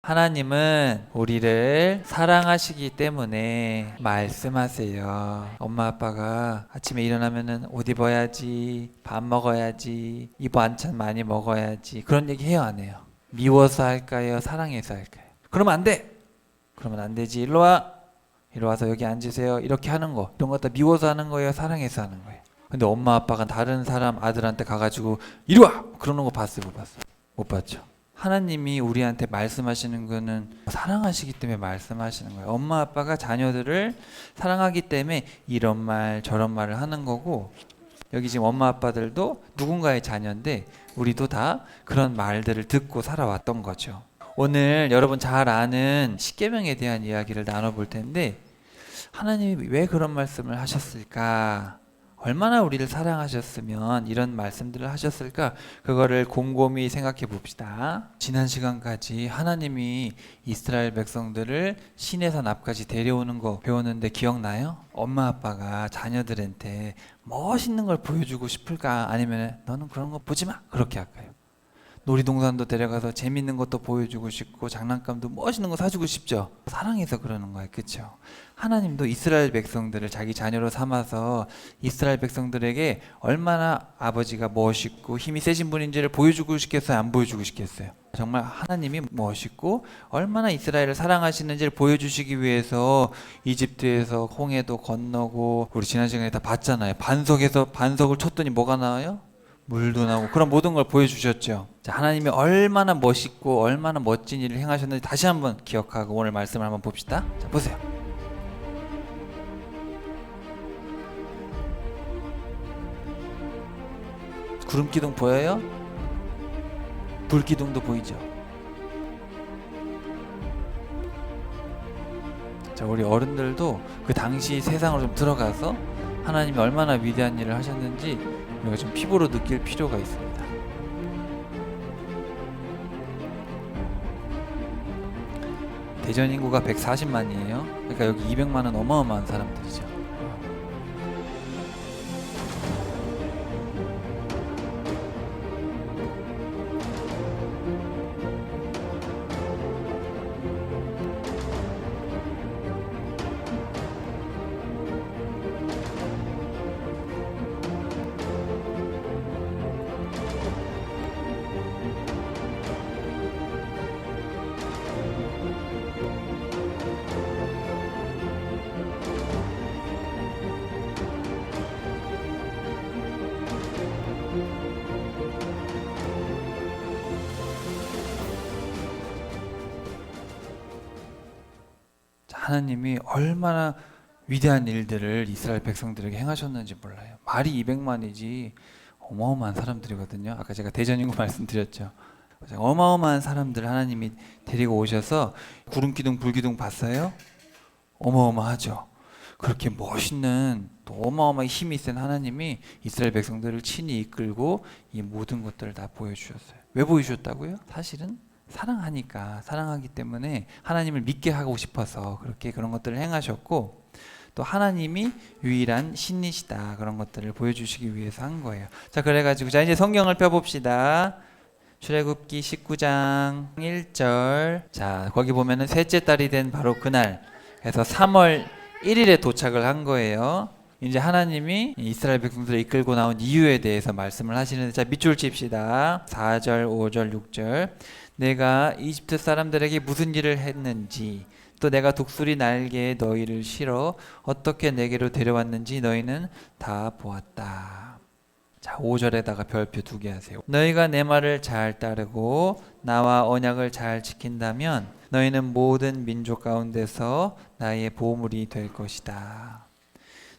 하나님은 우리를 사랑하시기 때문에 말씀하세요. 엄마 아빠가 아침에 일어나면은 옷 입어야지, 밥 먹어야지, 이 반찬 많이 먹어야지 그런 얘기 해요, 안 해요? 미워서 할까요? 사랑해서 할까요? 그러면 안 돼! 그러면 안 되지. 일로 와! 일로 와서 여기 앉으세요. 이렇게 하는 거, 이런 거 다 미워서 하는 거예요? 사랑해서 하는 거예요? 근데 엄마 아빠가 다른 사람 아들한테 가가지고 이리 와! 그러는 거 봤어요? 못 봤어요? 못 봤죠. 하나님이 우리한테 말씀하시는 거는 사랑하시기 때문에 말씀하시는 거예요. 엄마 아빠가 자녀들을 사랑하기 때문에 이런 말 저런 말을 하는 거고, 여기 지금 엄마 아빠들도 누군가의 자녀인데 우리도 다 그런 말들을 듣고 살아왔던 거죠. 오늘 여러분 잘 아는 십계명에 대한 이야기를 나눠볼 텐데, 하나님이 왜 그런 말씀을 하셨을까? 얼마나 우리를 사랑하셨으면 이런 말씀들을 하셨을까? 그거를 곰곰이 생각해 봅시다. 지난 시간까지 하나님이 이스라엘 백성들을 시내산 앞까지 데려오는 거 배웠는데 기억나요? 엄마 아빠가 자녀들한테 멋있는 걸 보여주고 싶을까? 아니면 너는 그런 거 보지 마! 그렇게 할까요? 놀이동산도 데려가서 재밌는 것도 보여주고 싶고 장난감도 멋있는 거 사주고 싶죠. 사랑해서 그러는 거예요. 그렇죠? 하나님도 이스라엘 백성들을 자기 자녀로 삼아서 이스라엘 백성들에게 얼마나 아버지가 멋있고 힘이 세신 분인지를 보여주고 싶겠어요? 안 보여주고 싶겠어요? 정말 하나님이 멋있고 얼마나 이스라엘을 사랑하시는지를 보여주시기 위해서 이집트에서 홍해도 건너고, 우리 지난 시간에 다 봤잖아요. 반석을 쳤더니 뭐가 나와요? 물도 나오고, 그런 모든 걸 보여주셨죠. 자, 하나님이 얼마나 멋있고 얼마나 멋진 일을 행하셨는지 다시 한번 기억하고 오늘 말씀을 한번 봅시다. 자, 보세요. 구름기둥 보여요? 불기둥도 보이죠? 자, 우리 어른들도 그 당시 세상으로 좀 들어가서 하나님이 얼마나 위대한 일을 하셨는지 우리가 좀 피부로 느낄 필요가 있습니다. 대전 인구가 140만이에요. 그러니까 여기 200만은 어마어마한 사람들이죠. 하나님이 얼마나 위대한 일들을 이스라엘 백성들에게 행하셨는지 몰라요. 말이 200만이지 어마어마한 사람들이거든요. 아까 제가 대전 인구 말씀드렸죠. 어마어마한 사람들 하나님이 데리고 오셔서 구름기둥 불기둥 봤어요? 어마어마하죠. 그렇게 멋있는 또 어마어마한 힘이 센 하나님이 이스라엘 백성들을 친히 이끌고 이 모든 것들을 다 보여주셨어요. 왜 보여주셨다고요? 사실은 사랑하니까, 사랑하기 때문에 하나님을 믿게 하고 싶어서 그렇게 그런 것들을 행하셨고, 또 하나님이 유일한 신이시다 그런 것들을 보여주시기 위해서 한 거예요. 자, 그래가지고 자 이제 성경을 펴봅시다. 출애굽기 19장 1절. 자, 거기 보면은 셋째 달이 된 바로 그날, 그래서 3월 1일에 도착을 한 거예요. 이제 하나님이 이스라엘 백성들을 이끌고 나온 이유에 대해서 말씀을 하시는데, 자 밑줄 칩시다. 4절, 5절, 6절. 내가 이집트 사람들에게 무슨 일을 했는지, 또 내가 독수리 날개에 너희를 실어 어떻게 내게로 데려왔는지 너희는 다 보았다. 자, 5절에다가 별표 2개 하세요. 너희가 내 말을 잘 따르고 나와 언약을 잘 지킨다면 너희는 모든 민족 가운데서 나의 보물이 될 것이다.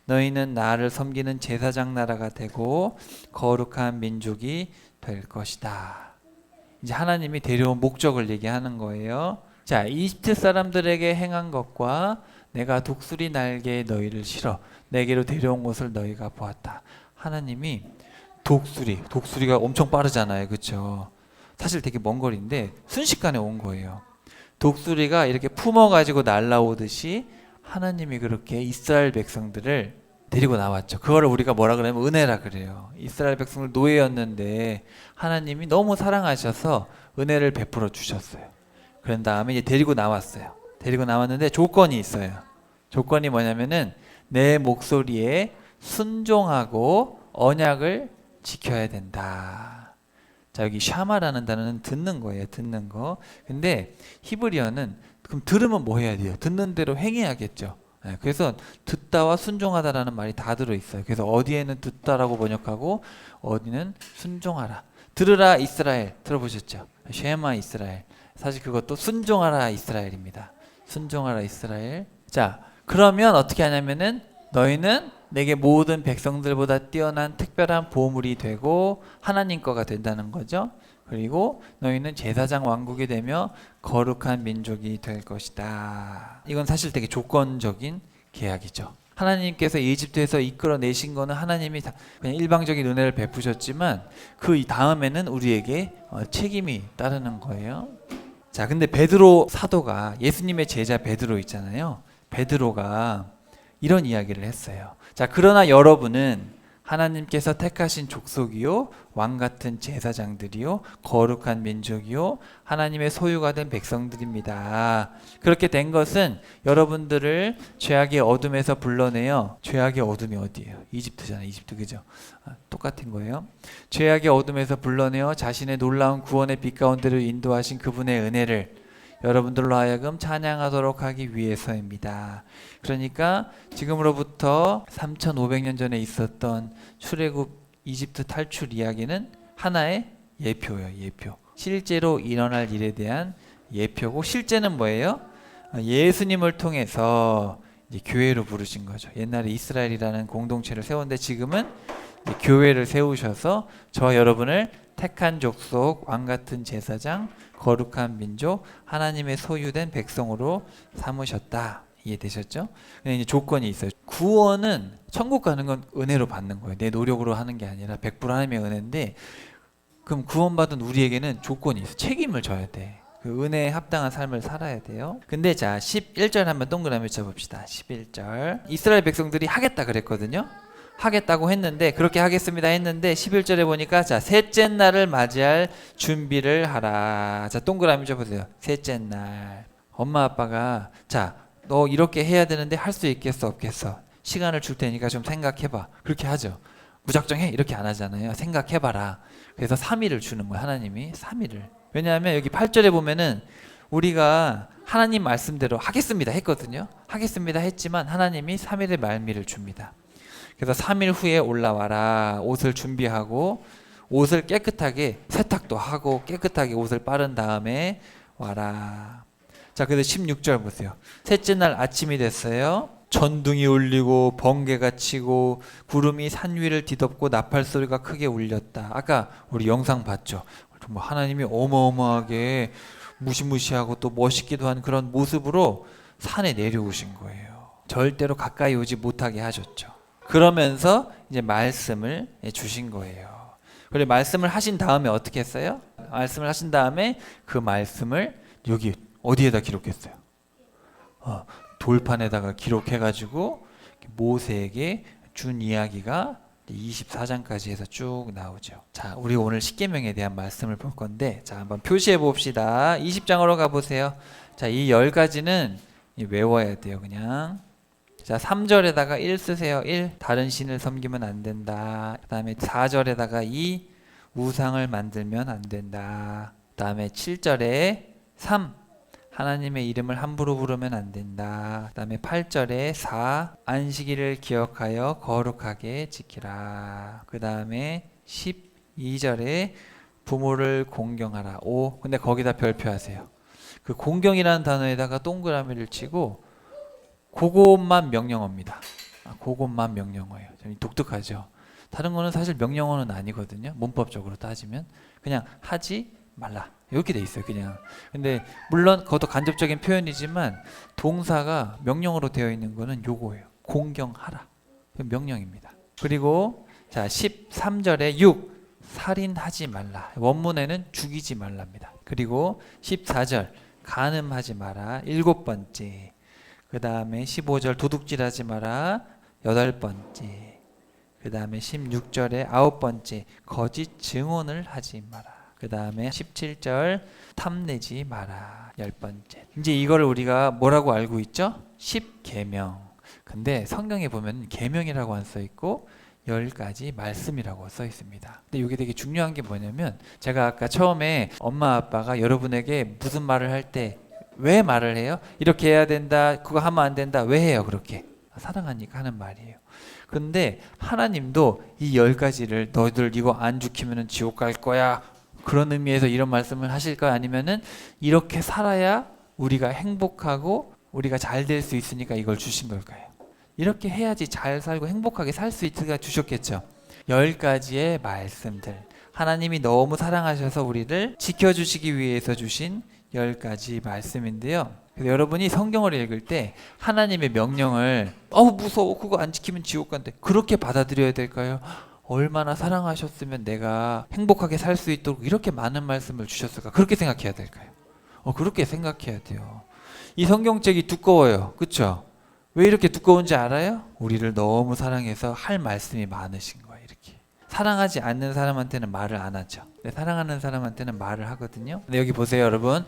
너희는 나를 섬기는 제사장 나라가 되고 거룩한 민족이 될 것이다. 이제 하나님이 데려온 목적을 얘기하는 거예요. 자, 이집트 사람들에게 행한 것과 내가 독수리 날개에 너희를 실어 내게로 데려온 것을 너희가 보았다. 하나님이 독수리가 엄청 빠르잖아요. 그렇죠? 사실 되게 먼 거리인데 순식간에 온 거예요. 독수리가 이렇게 품어가지고 날아오듯이 하나님이 그렇게 이스라엘 백성들을 데리고 나왔죠. 그거를 우리가 뭐라 그러냐면 은혜라 그래요. 이스라엘 백성들 노예였는데 하나님이 너무 사랑하셔서 은혜를 베풀어 주셨어요. 그런 다음에 이제 데리고 나왔어요. 데리고 나왔는데 조건이 있어요. 조건이 뭐냐면은 내 목소리에 순종하고 언약을 지켜야 된다. 자, 여기 샤마라는 단어는 듣는 거예요. 듣는 거. 근데 히브리어는 그럼 들으면 뭐 해야 돼요? 듣는 대로 행해야겠죠. 네, 그래서 듣다와 순종하다라는 말이 다 들어있어요. 그래서 어디에는 듣다라고 번역하고 어디는 순종하라. 들으라 이스라엘 들어보셨죠? 쉐마 이스라엘. 사실 그것도 순종하라 이스라엘입니다. 순종하라 이스라엘. 자, 그러면 어떻게 하냐면은 너희는 내게 모든 백성들보다 뛰어난 특별한 보물이 되고 하나님 거가 된다는 거죠. 그리고 너희는 제사장 왕국이 되며 거룩한 민족이 될 것이다. 이건 사실 되게 조건적인 계약이죠. 하나님께서 이집트에서 이끌어내신 거는 하나님이 그냥 일방적인 은혜를 베푸셨지만 그 다음에는 우리에게 책임이 따르는 거예요. 자, 근데 베드로 사도가 예수님의 제자 베드로 있잖아요. 베드로가 이런 이야기를 했어요. 자, 그러나 여러분은 하나님께서 택하신 족속이요 왕같은 제사장들이요 거룩한 민족이요 하나님의 소유가 된 백성들입니다. 그렇게 된 것은 여러분들을 죄악의 어둠에서 불러내어 죄악의 어둠이 어디예요? 이집트잖아요. 이집트 그죠? 똑같은 거예요. 죄악의 어둠에서 불러내어 자신의 놀라운 구원의 빛 가운데로 인도하신 그분의 은혜를 여러분들로 하여금 찬양하도록 하기 위해서입니다. 그러니까 지금으로부터 3500년 전에 있었던 출애굽 이집트 탈출 이야기는 하나의 예표예요. 예표. 실제로 일어날 일에 대한 예표고 실제는 뭐예요? 예수님을 통해서 이제 교회로 부르신 거죠. 옛날에 이스라엘이라는 공동체를 세웠는데 지금은 교회를 세우셔서 저 여러분을 택한 족속, 왕같은 제사장, 거룩한 민족, 하나님의 소유된 백성으로 삼으셨다. 이해되셨죠? 근데 이제 조건이 있어요. 구원은 천국 가는 건 은혜로 받는 거예요. 내 노력으로 하는 게 아니라 100% 하나님의 은혜인데 그럼 구원받은 우리에게는 조건이 있어요. 책임을 져야 돼. 그 은혜에 합당한 삶을 살아야 돼요. 근데 자 11절 한번 동그라미 쳐봅시다. 11절 이스라엘 백성들이 하겠다 그랬거든요. 하겠다고 했는데 그렇게 하겠습니다 했는데 11절에 보니까 자 셋째 날을 맞이할 준비를 하라. 자 동그라미 쳐보세요. 셋째 날 엄마 아빠가 자 너 이렇게 해야 되는데 할 수 있겠어 없겠어? 시간을 줄 테니까 좀 생각해봐. 그렇게 하죠. 무작정 해 이렇게 안 하잖아요. 생각해봐라. 그래서 3일을 주는 거예요. 하나님이 3일을. 왜냐하면 여기 8절에 보면은 우리가 하나님 말씀대로 하겠습니다 했거든요. 하겠습니다 했지만 하나님이 3일의 말미를 줍니다. 그래서 3일 후에 올라와라. 옷을 준비하고 옷을 깨끗하게 세탁도 하고 깨끗하게 옷을 빠른 다음에 와라. 자, 그래서 16절 보세요. 셋째 날 아침이 됐어요. 전둥이 울리고 번개가 치고 구름이 산 위를 뒤덮고 나팔 소리가 크게 울렸다. 아까 우리 영상 봤죠. 뭐 하나님이 어마어마하게 무시무시하고 또 멋있기도 한 그런 모습으로 산에 내려오신 거예요. 절대로 가까이 오지 못하게 하셨죠. 그러면서 이제 말씀을 주신 거예요. 그리고 말씀을 하신 다음에 어떻게 했어요? 말씀을 하신 다음에 그 말씀을 여기 어디에다 기록했어요? 돌판에다가 기록해가지고 모세에게 준 이야기가 24장까지 해서 쭉 나오죠. 자, 우리 오늘 십계명에 대한 말씀을 볼 건데 자 한번 표시해 봅시다. 20장으로 가보세요. 자, 이 10가지는 외워야 돼요. 그냥 자 3절에다가 1 쓰세요. 1 다른 신을 섬기면 안 된다. 그 다음에 4절에다가 2 우상을 만들면 안 된다. 그 다음에 7절에 3 하나님의 이름을 함부로 부르면 안 된다. 그 다음에 8절에 4 안식일을 기억하여 거룩하게 지키라. 그 다음에 12절에 부모를 공경하라. 5 근데 거기다 별표하세요. 그 공경이라는 단어에다가 동그라미를 치고 그것만 명령어입니다. 그것만 명령어예요. 좀 독특하죠. 다른 거는 사실 명령어는 아니거든요. 문법적으로 따지면 그냥 하지 말라 이렇게 돼 있어요. 그냥. 근데 물론 그것도 간접적인 표현이지만 동사가 명령어로 되어 있는 거는 요거예요. 공경하라. 명령입니다. 그리고 자 13절에 6 살인하지 말라. 원문에는 죽이지 말랍니다. 그리고 14절 간음하지 마라. 7번째. 그 다음에 15절 도둑질하지 마라. 8번째. 그 다음에 16절에 9번째 거짓 증언을 하지 마라. 그 그 다음에 17절 탐내지 마라. 10번째. 이제 이거를 우리가 뭐라고 알고 있죠? 10계명. 근데 성경에 보면 계명이라고 안 써 있고 10가지 말씀이라고 써 있습니다. 근데 이게 되게 중요한 게 뭐냐면 제가 아까 처음에 엄마 아빠가 여러분에게 무슨 말을 할 때 왜 말을 해요? 이렇게 해야 된다, 그거 하면 안 된다, 왜 해요 그렇게? 사랑하니까 하는 말이에요. 근데 하나님도 이 10가지를 너희들 이거 안 지키면 지옥 갈 거야, 그런 의미에서 이런 말씀을 하실까요? 아니면은 이렇게 살아야 우리가 행복하고 우리가 잘 될 수 있으니까 이걸 주신 걸까요? 이렇게 해야지 잘 살고 행복하게 살 수 있으니까 주셨겠죠. 10가지의 말씀들, 하나님이 너무 사랑하셔서 우리를 지켜주시기 위해서 주신 10가지 말씀인데요. 그래서 여러분이 성경을 읽을 때 하나님의 명령을 무서워, 그거 안 지키면 지옥 간대, 그렇게 받아들여야 될까요? 얼마나 사랑하셨으면 내가 행복하게 살 수 있도록 이렇게 많은 말씀을 주셨을까, 그렇게 생각해야 될까요? 그렇게 생각해야 돼요. 이 성경책이 두꺼워요, 그렇죠? 왜 이렇게 두꺼운지 알아요? 우리를 너무 사랑해서 할 말씀이 많으신 거예요. 이렇게 사랑하지 않는 사람한테는 말을 안 하죠. 근데 사랑하는 사람한테는 말을 하거든요. 근데 여기 보세요, 여러분.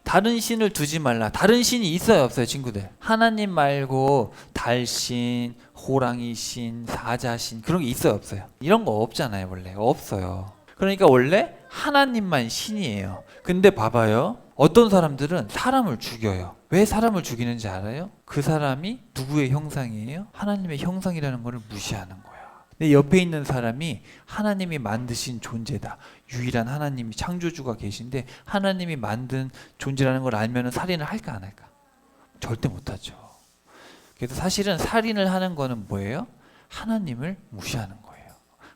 다른 신을 두지 말라. 다른 신이 있어요, 없어요, 친구들? 하나님 말고 달신, 호랑이신, 사자신, 그런 게 있어요, 없어요? 이런 거 없잖아요. 원래 없어요. 그러니까 원래 하나님만 신이에요. 근데 봐봐요, 어떤 사람들은 사람을 죽여요. 왜 사람을 죽이는지 알아요? 그 사람이 누구의 형상이에요? 하나님의 형상이라는 것을 무시하는 거야. 내 옆에 있는 사람이 하나님이 만드신 존재다, 유일한 하나님이 창조주가 계신데 하나님이 만든 존재라는 걸 알면 살인을 할까 안 할까? 절대 못하죠. 그래서 사실은 살인을 하는 거는 뭐예요? 하나님을 무시하는 거예요.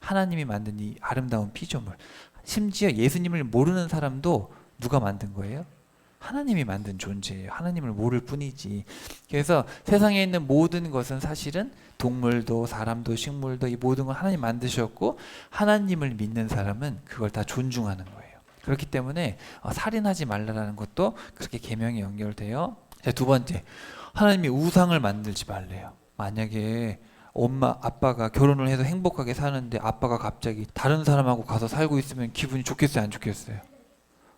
하나님이 만든 이 아름다운 피조물, 심지어 예수님을 모르는 사람도 누가 만든 거예요? 하나님이 만든 존재예요. 하나님을 모를 뿐이지. 그래서 세상에 있는 모든 것은 사실은 동물도 사람도 식물도 이 모든 걸 하나님 만드셨고, 하나님을 믿는 사람은 그걸 다 존중하는 거예요. 그렇기 때문에 살인하지 말라라는 것도 그렇게 계명에 연결돼요. 자, 두 번째, 하나님이 우상을 만들지 말래요. 만약에 엄마 아빠가 결혼을 해서 행복하게 사는데 아빠가 갑자기 다른 사람하고 가서 살고 있으면 기분이 좋겠어요, 안 좋겠어요?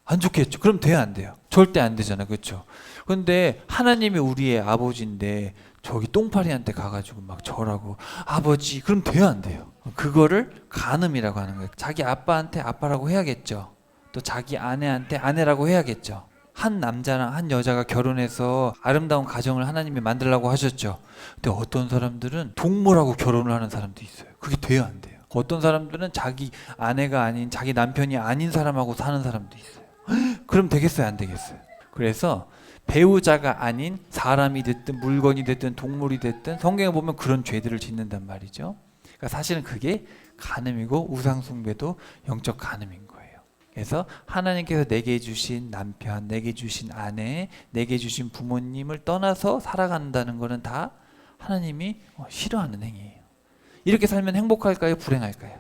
안 좋겠죠. 그럼 돼야 안 돼요? 절대 안 되잖아, 그렇죠? 근데 하나님이 우리의 아버지인데 저기 똥파리한테 가가지고 막 절하고 아버지, 그럼 돼야 안 돼요? 그거를 간음이라고 하는 거예요. 자기 아빠한테 아빠라고 해야겠죠. 또 자기 아내한테 아내라고 해야겠죠. 한 남자랑 한 여자가 결혼해서 아름다운 가정을 하나님이 만들라고 하셨죠. 근데 어떤 사람들은 동물하고 결혼을 하는 사람도 있어요. 그게 돼야 안 돼요. 어떤 사람들은 자기 아내가 아닌, 자기 남편이 아닌 사람하고 사는 사람도 있어요. 그럼 되겠어요, 안 되겠어요? 그래서 배우자가 아닌 사람이 됐든 물건이 됐든 동물이 됐든 성경에 보면 그런 죄들을 짓는단 말이죠. 그러니까 사실은 그게 간음이고 우상 숭배도 영적 간음인 거예요. 그래서 하나님께서 내게 주신 남편, 내게 주신 아내, 내게 주신 부모님을 떠나서 살아간다는 것은 다 하나님이 싫어하는 행위예요. 이렇게 살면 행복할까요, 불행할까요?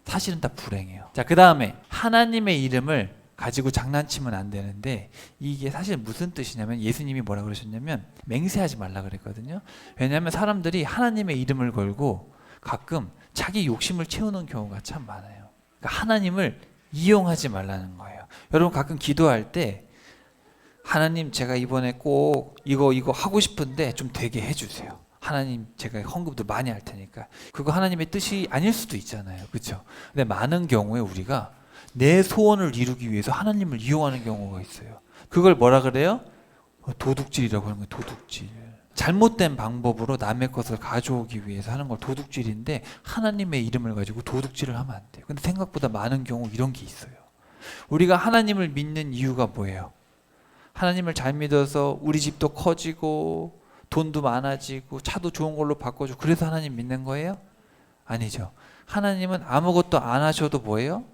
사실은 다 불행해요. 자, 그 다음에 하나님의 이름을 가지고 장난치면 안 되는데, 이게 사실 무슨 뜻이냐면, 예수님이 뭐라 그러셨냐면 맹세하지 말라 그랬거든요. 왜냐하면 사람들이 하나님의 이름을 걸고 가끔 자기 욕심을 채우는 경우가 참 많아요. 그러니까 하나님을 이용하지 말라는 거예요. 여러분 가끔 기도할 때 하나님, 제가 이번에 꼭 이거 하고 싶은데 좀 되게 해주세요. 하나님, 제가 헌금도 많이 할 테니까. 그거 하나님의 뜻이 아닐 수도 있잖아요, 그렇죠? 근데 많은 경우에 우리가 내 소원을 이루기 위해서 하나님을 이용하는 경우가 있어요. 그걸 뭐라 그래요? 도둑질이라고 하는 거예요. 도둑질. 잘못된 방법으로 남의 것을 가져오기 위해서 하는 걸 도둑질인데, 하나님의 이름을 가지고 도둑질을 하면 안 돼요. 근데 생각보다 많은 경우 이런 게 있어요. 우리가 하나님을 믿는 이유가 뭐예요? 하나님을 잘 믿어서 우리 집도 커지고 돈도 많아지고 차도 좋은 걸로 바꿔주고 그래서 하나님 믿는 거예요? 아니죠. 하나님은 아무것도 안 하셔도 뭐예요?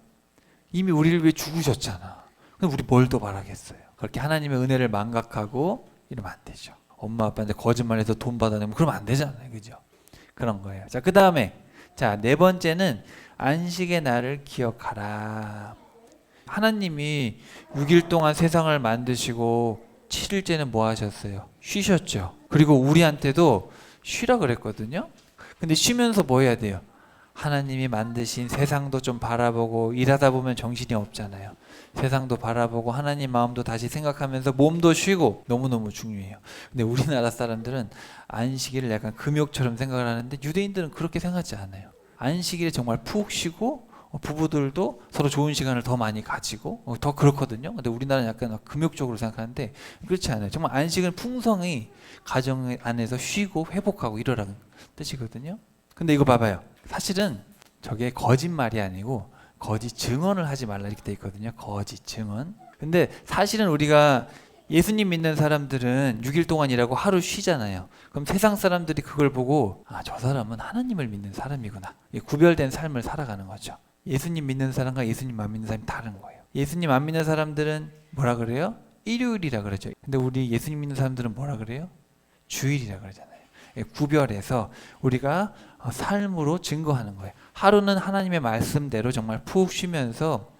이미 우리를 위해 죽으셨잖아. 그럼 우리 뭘 더 바라겠어요? 그렇게 하나님의 은혜를 망각하고 이러면 안 되죠. 엄마 아빠한테 거짓말해서 돈 받아내면 그러면 안 되잖아요, 그죠? 그런 거예요. 자, 그 다음에 네 번째는 안식의 날을 기억하라. 하나님이 6일 동안 세상을 만드시고 7일째는 뭐 하셨어요? 쉬셨죠. 그리고 우리한테도 쉬라 그랬거든요. 근데 쉬면서 뭐 해야 돼요? 하나님이 만드신 세상도 좀 바라보고 일하다 보면 정신이 없잖아요. 세상도 바라보고 하나님 마음도 다시 생각하면서 몸도 쉬고 너무너무 중요해요. 근데 우리나라 사람들은 안식일을 약간 금욕처럼 생각을 하는데 유대인들은 그렇게 생각하지 않아요. 안식일에 정말 푹 쉬고 부부들도 서로 좋은 시간을 더 많이 가지고 더 그렇거든요. 근데 우리나라는 약간 금욕적으로 생각하는데 그렇지 않아요. 정말 안식은 풍성히 가정 안에서 쉬고 회복하고 이러라는 뜻이거든요. 근데 이거 봐봐요. 사실은 저게 거짓말이 아니고 거짓 증언을 하지 말라 이렇게 돼 있거든요. 거짓 증언. 근데 사실은 우리가 예수님 믿는 사람들은 6일 동안 일하고 하루 쉬잖아요. 그럼 세상 사람들이 그걸 보고 저 사람은 하나님을 믿는 사람이구나. 구별된 삶을 살아가는 거죠. 예수님 믿는 사람과 예수님 안 믿는 사람이 다른 거예요. 예수님 안 믿는 사람들은 뭐라 그래요? 일요일이라 그러죠. 근데 우리 예수님 믿는 사람들은 뭐라 그래요? 주일이라 그러잖아요. 구별해서 우리가 삶으로 증거하는 거예요. 하루는 하나님의 말씀대로 정말 푹 쉬면서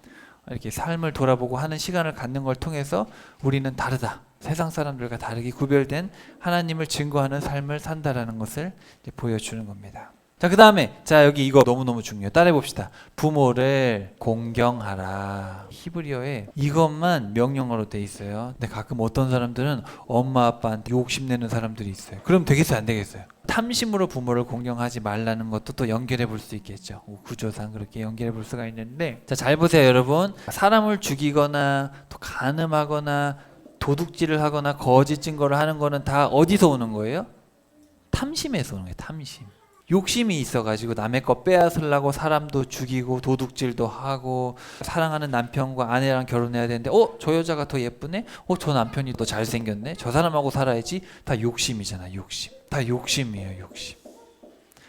이렇게 삶을 돌아보고 하는 시간을 갖는 걸 통해서 우리는 다르다. 세상 사람들과 다르게 구별된 하나님을 증거하는 삶을 산다라는 것을 이제 보여주는 겁니다. 자, 그 다음에 여기 이거 너무너무 중요해요. 따라해 봅시다. 부모를 공경하라. 히브리어에 이것만 명령어로 돼 있어요. 근데 가끔 어떤 사람들은 엄마 아빠한테 욕심내는 사람들이 있어요. 그럼 되겠어요, 안 되겠어요? 탐심으로 부모를 공경하지 말라는 것도 또 연결해 볼 수 있겠죠. 구조상 그렇게 연결해 볼 수가 있는데, 자, 잘 보세요, 여러분. 사람을 죽이거나 또 간음하거나 도둑질을 하거나 거짓 증거를 하는 거는 다 어디서 오는 거예요? 탐심에서 오는 거예요. 탐심. 욕심이 있어가지고 남의 거 빼앗으려고 사람도 죽이고 도둑질도 하고, 사랑하는 남편과 아내랑 결혼해야 되는데 저 여자가 더 예쁘네? 저 남편이 더 잘생겼네? 저 사람하고 살아야지. 다 욕심이잖아. 욕심. 다 욕심이에요. 욕심.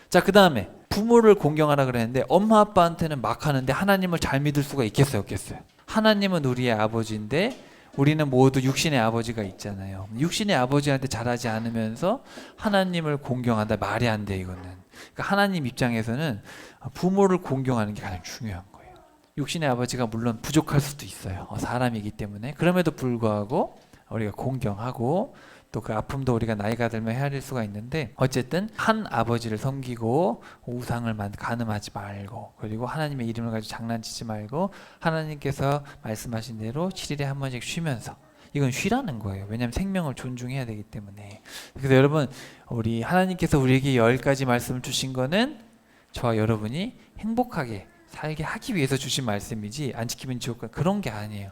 자, 그 다음에 부모를 공경하라 그랬는데 엄마 아빠한테는 막 하는데 하나님을 잘 믿을 수가 있겠어요, 없겠어요? 하나님은 우리의 아버지인데 우리는 모두 육신의 아버지가 있잖아요. 육신의 아버지한테 잘하지 않으면서 하나님을 공경한다, 말이 안 돼. 이거는 그러니까 하나님 입장에서는 부모를 공경하는 게 가장 중요한 거예요. 육신의 아버지가 물론 부족할 수도 있어요. 사람이기 때문에. 그럼에도 불구하고 우리가 공경하고 또 그 아픔도 우리가 나이가 들면 헤아릴 수가 있는데, 어쨌든 한 아버지를 섬기고 우상을 간음하지 말고, 그리고 하나님의 이름을 가지고 장난치지 말고 하나님께서 말씀하신 대로 7일에 한 번씩 쉬면서, 이건 쉬라는 거예요. 왜냐하면 생명을 존중해야 되기 때문에. 그래서 여러분, 우리 하나님께서 우리에게 10가지 말씀을 주신 거는 저와 여러분이 행복하게 살게 하기 위해서 주신 말씀이지 안 지키면 지옥 그런 게 아니에요.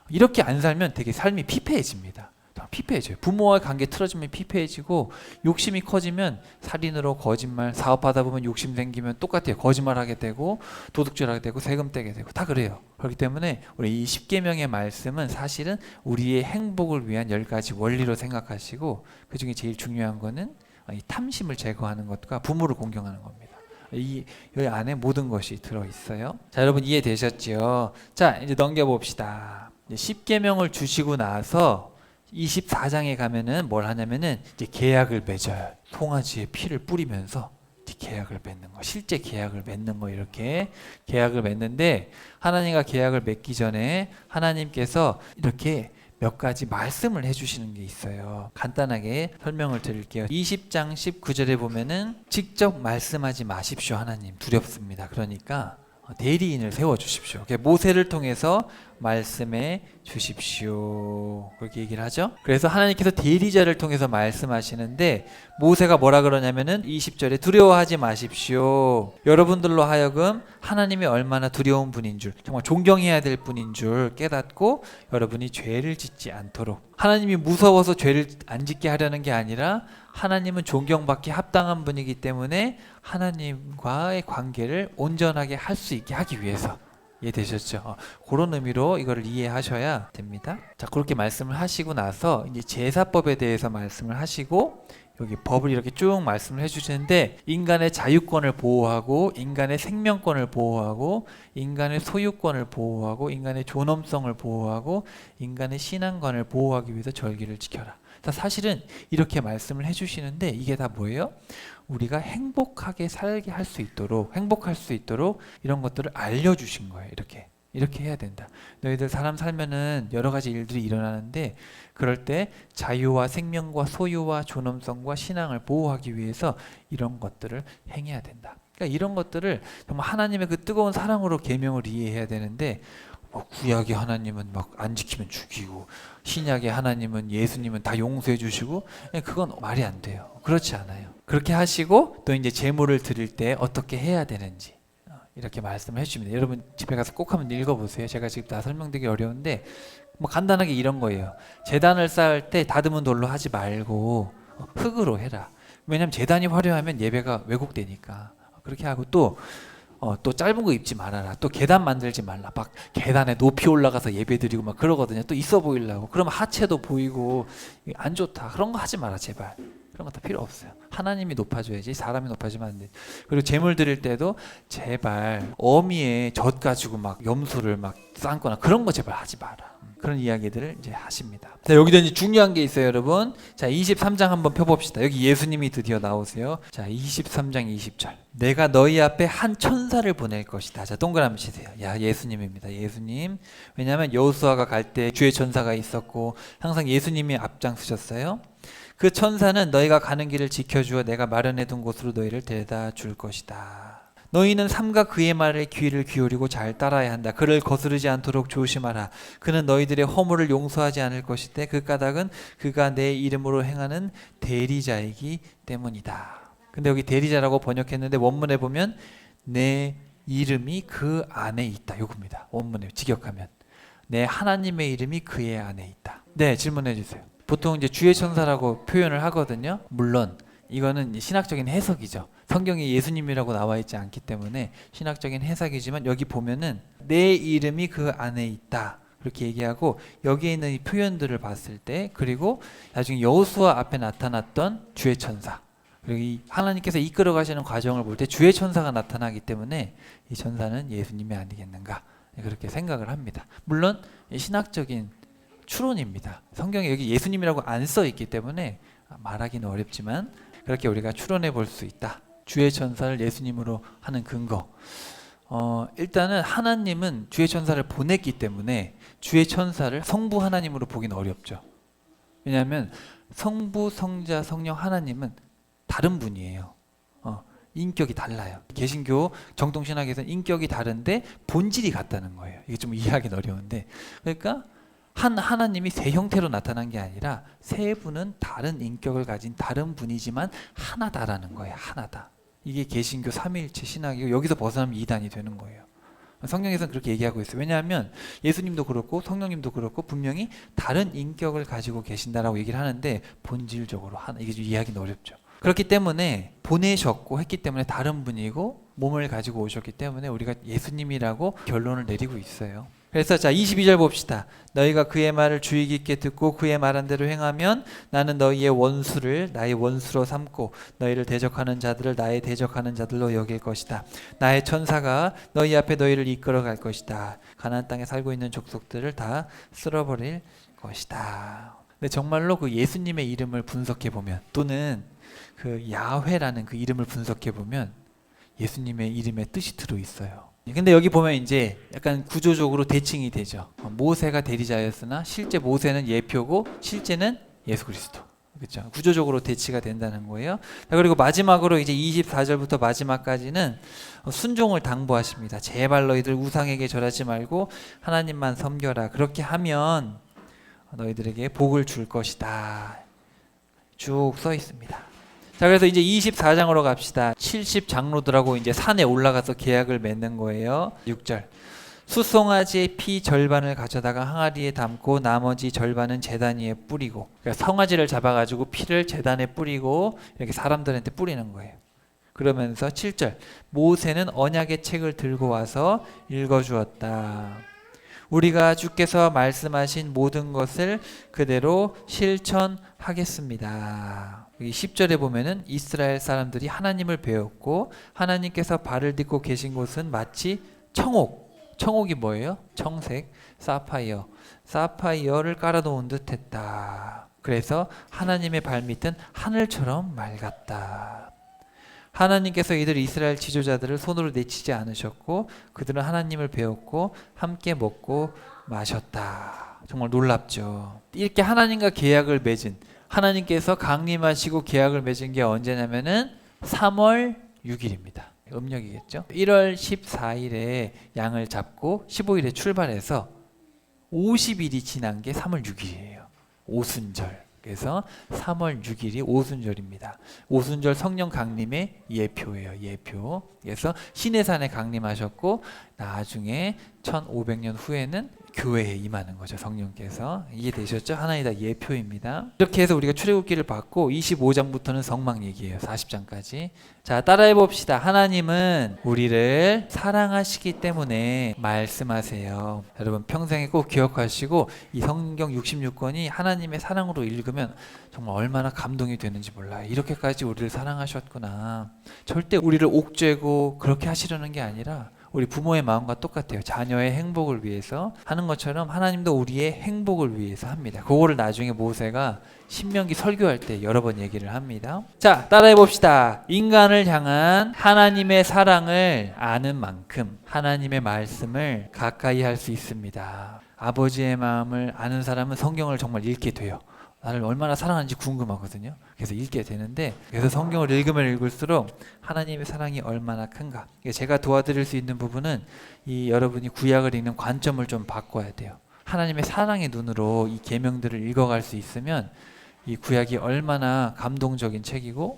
이렇게 안 살면 되게 삶이 피폐해집니다. 피폐해져요. 부모와의 관계 틀어지면 피폐해지고, 욕심이 커지면 살인으로 거짓말, 사업하다 보면 욕심 생기면 똑같아요. 거짓말하게 되고 도둑질하게 되고 세금 떼게 되고 다 그래요. 그렇기 때문에 우리 이 10계명의 말씀은 사실은 우리의 행복을 위한 10가지 원리로 생각하시고, 그 중에 제일 중요한 거는 이 탐심을 제거하는 것과 부모를 공경하는 겁니다. 여기 안에 모든 것이 들어있어요. 자, 여러분 이해되셨죠? 자, 이제 넘겨봅시다. 10계명을 주시고 나서 24장에 가면은 뭘 하냐면은 이제 계약을 맺어요. 송아지의 피를 뿌리면서 계약을 맺는 거, 실제 계약을 맺는 거, 이렇게 계약을 맺는데, 하나님과 계약을 맺기 전에 하나님께서 이렇게 몇 가지 말씀을 해주시는 게 있어요. 간단하게 설명을 드릴게요. 20장 19절에 보면은 직접 말씀하지 마십시오. 하나님 두렵습니다. 그러니까 대리인을 세워주십시오. 모세를 통해서 말씀해 주십시오. 그렇게 얘기를 하죠. 그래서 하나님께서 대리자를 통해서 말씀하시는데, 모세가 뭐라 그러냐면은 20절에 두려워하지 마십시오. 여러분들로 하여금 하나님이 얼마나 두려운 분인 줄, 정말 존경해야 될 분인 줄 깨닫고 여러분이 죄를 짓지 않도록. 하나님이 무서워서 죄를 안 짓게 하려는 게 아니라 하나님은 존경받기 합당한 분이기 때문에 하나님과의 관계를 온전하게 할 수 있게 하기 위해서. 이해되셨죠? 그런 의미로 이거를 이해하셔야 됩니다. 자, 그렇게 말씀을 하시고 나서 이제 제사법에 대해서 말씀을 하시고, 여기 법을 이렇게 쭉 말씀을 해주시는데, 인간의 자유권을 보호하고, 인간의 생명권을 보호하고, 인간의 소유권을 보호하고, 인간의 존엄성을 보호하고, 인간의 신앙관을 보호하기 위해서 절기를 지켜라. 사실은 이렇게 말씀을 해주시는데, 이게 다 뭐예요? 우리가 행복하게 살게 할 수 있도록, 행복할 수 있도록 이런 것들을 알려주신 거예요. 이렇게 해야 된다. 너희들 사람 살면은 여러 가지 일들이 일어나는데, 그럴 때 자유와 생명과 소유와 존엄성과 신앙을 보호하기 위해서 이런 것들을 행해야 된다. 그러니까 이런 것들을 정말 하나님의 그 뜨거운 사랑으로 계명을 이해해야 되는데 구약의 하나님은 막 안 지키면 죽이고 신약의 하나님은 예수님은 다 용서해 주시고 그건 말이 안 돼요. 그렇지 않아요. 그렇게 하시고 또 이제 제물을 드릴 때 어떻게 해야 되는지 이렇게 말씀을 해주십니다. 여러분 집에 가서 꼭 한번 읽어보세요. 제가 지금 다 설명드리기 어려운데 뭐 간단하게 이런 거예요. 제단을 쌓을 때 다듬은 돌로 하지 말고 흙으로 해라. 왜냐하면 제단이 화려하면 예배가 왜곡되니까. 그렇게 하고 또 짧은 거 입지 말아라. 또 계단 만들지 말라. 막 계단에 높이 올라가서 예배 드리고 막 그러거든요. 또 있어 보이려고. 그러면 하체도 보이고 안 좋다. 그런 거 하지 마라 제발. 그런 거 다 필요 없어요. 하나님이 높아져야지 사람이 높아지면 안 돼. 그리고 제물 드릴 때도 제발 어미에 젖 가지고 막 염소를 막 삶거나 그런 거 제발 하지 마라. 그런 이야기들을 이제 하십니다. 자, 여기도 이제 중요한 게 있어요, 여러분. 자, 23장 한번 펴봅시다. 여기 예수님이 드디어 나오세요. 자, 23장 20절. 내가 너희 앞에 한 천사를 보낼 것이다. 자, 동그라미 치세요. 야, 예수님입니다. 예수님. 왜냐하면 여호수아가 갈 때 주의 천사가 있었고 항상 예수님이 앞장서셨어요. 그 천사는 너희가 가는 길을 지켜주어 내가 마련해 둔 곳으로 너희를 데려다 줄 것이다. 너희는 삼가 그의 말에 귀를 기울이고 잘 따라야 한다. 그를 거스르지 않도록 조심하라. 그는 너희들의 허물을 용서하지 않을 것이되 그 까닭은 그가 내 이름으로 행하는 대리자이기 때문이다. 근데 여기 대리자라고 번역했는데 원문에 보면 내 이름이 그 안에 있다. 요겁니다. 원문에 직역하면 내 하나님의 이름이 그의 안에 있다. 네, 질문해 주세요. 보통 이제 주의 천사라고 표현을 하거든요. 물론 이거는 신학적인 해석이죠. 성경에 예수님이라고 나와 있지 않기 때문에 신학적인 해석이지만 여기 보면은 내 이름이 그 안에 있다. 그렇게 얘기하고 여기에 있는 이 표현들을 봤을 때 그리고 나중에 여호수아 앞에 나타났던 주의 천사 그리고 이 하나님께서 이끌어 가시는 과정을 볼 때 주의 천사가 나타나기 때문에 이 천사는 예수님이 아니겠는가 그렇게 생각을 합니다. 물론 신학적인 추론입니다. 성경에 여기 예수님이라고 안 써 있기 때문에 말하기는 어렵지만 그렇게 우리가 추론해 볼 수 있다. 주의 천사를 예수님으로 하는 근거. 일단은 하나님은 주의 천사를 보냈기 때문에 주의 천사를 성부 하나님으로 보기는 어렵죠. 왜냐하면 성부, 성자, 성령 하나님은 다른 분이에요. 인격이 달라요. 개신교 정통신학에서는 인격이 다른데 본질이 같다는 거예요. 이게 좀 이해하기는 어려운데 그러니까 하나님이 세 형태로 나타난 게 아니라 세 분은 다른 인격을 가진 다른 분이지만 하나다라는 거예요. 하나다. 이게 개신교 삼위일체 신학이고 여기서 벗어나면 이단이 되는 거예요. 성경에서는 그렇게 얘기하고 있어요. 왜냐하면 예수님도 그렇고 성령님도 그렇고 분명히 다른 인격을 가지고 계신다라고 얘기를 하는데 본질적으로 하나 이게 좀 이해하기는 어렵죠. 그렇기 때문에 보내셨고 했기 때문에 다른 분이고 몸을 가지고 오셨기 때문에 우리가 예수님이라고 결론을 내리고 있어요. 그래서 자 22절 봅시다. 너희가 그의 말을 주의 깊게 듣고 그의 말한 대로 행하면 나는 너희의 원수를 나의 원수로 삼고 너희를 대적하는 자들을 나의 대적하는 자들로 여길 것이다. 나의 천사가 너희 앞에 너희를 이끌어 갈 것이다. 가나안 땅에 살고 있는 족속들을 다 쓸어버릴 것이다. 근데 정말로 그 예수님의 이름을 분석해 보면 또는 그 야훼라는 그 이름을 분석해 보면 예수님의 이름의 뜻이 들어 있어요. 근데 여기 보면 이제 약간 구조적으로 대칭이 되죠. 모세가 대리자였으나 실제 모세는 예표고 실제는 예수 그리스도. 그렇죠. 구조적으로 대치가 된다는 거예요. 그리고 마지막으로 이제 24절부터 마지막까지는 순종을 당부하십니다. 제발 너희들 우상에게 절하지 말고 하나님만 섬겨라. 그렇게 하면 너희들에게 복을 줄 것이다. 쭉 써 있습니다. 자, 그래서 이제 24장으로 갑시다. 70장로들하고 이제 산에 올라가서 계약을 맺는 거예요. 6절. 수송아지의 피 절반을 가져다가 항아리에 담고 나머지 절반은 제단 위에 뿌리고 그러니까 송아지를 잡아가지고 피를 제단에 뿌리고 이렇게 사람들한테 뿌리는 거예요. 그러면서 7절. 모세는 언약의 책을 들고 와서 읽어주었다. 우리가 주께서 말씀하신 모든 것을 그대로 실천하겠습니다. 10절에 보면은 이스라엘 사람들이 하나님을 배웠고 하나님께서 발을 딛고 계신 곳은 마치 청옥이 뭐예요? 청색, 사파이어를 깔아놓은 듯 했다. 그래서 하나님의 발밑은 하늘처럼 맑았다. 하나님께서 이들 이스라엘 지도자들을 손으로 내치지 않으셨고 그들은 하나님을 배웠고 함께 먹고 마셨다. 정말 놀랍죠. 이렇게 하나님과 계약을 맺은 하나님께서 강림하시고 계약을 맺은 게 언제냐면은 3월 6일입니다. 음력이겠죠. 1월 14일에 양을 잡고 15일에 출발해서 50일이 지난 게 3월 6일이에요. 오순절. 그래서 3월 6일이 오순절입니다. 오순절 성령 강림의 예표예요. 예표. 그래서 시내산에 강림하셨고 나중에 1500년 후에는 교회에 임하는 거죠. 성령께서. 이해되셨죠? 하나의 다 예표입니다. 이렇게 해서 우리가 출애굽기를 받고 25장부터는 성막 얘기예요. 40장까지. 자, 따라해 봅시다. 하나님은 우리를 사랑하시기 때문에 말씀하세요. 여러분 평생에 꼭 기억하시고 이 성경 66권이 하나님의 사랑으로 읽으면 정말 얼마나 감동이 되는지 몰라요. 이렇게까지 우리를 사랑하셨구나. 절대 우리를 옥죄고 그렇게 하시려는 게 아니라 우리 부모의 마음과 똑같아요. 자녀의 행복을 위해서 하는 것처럼 하나님도 우리의 행복을 위해서 합니다. 그거를 나중에 모세가 신명기 설교할 때 여러 번 얘기를 합니다. 자, 따라해 봅시다. 인간을 향한 하나님의 사랑을 아는 만큼 하나님의 말씀을 가까이 할 수 있습니다. 아버지의 마음을 아는 사람은 성경을 정말 읽게 돼요. 나를 얼마나 사랑하는지 궁금하거든요. 그래서 읽게 되는데, 그래서 성경을 읽으면 읽을수록 하나님의 사랑이 얼마나 큰가. 제가 도와드릴 수 있는 부분은 이 여러분이 구약을 읽는 관점을 좀 바꿔야 돼요. 하나님의 사랑의 눈으로 이 계명들을 읽어갈 수 있으면 이 구약이 얼마나 감동적인 책이고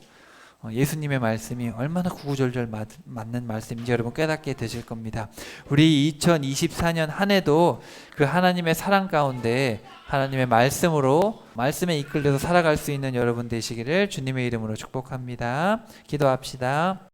예수님의 말씀이 얼마나 구구절절 맞는 말씀인지 여러분 깨닫게 되실 겁니다. 우리 2024년 한 해도 그 하나님의 사랑 가운데 하나님의 말씀으로 말씀에 이끌려서 살아갈 수 있는 여러분 되시기를 주님의 이름으로 축복합니다. 기도합시다.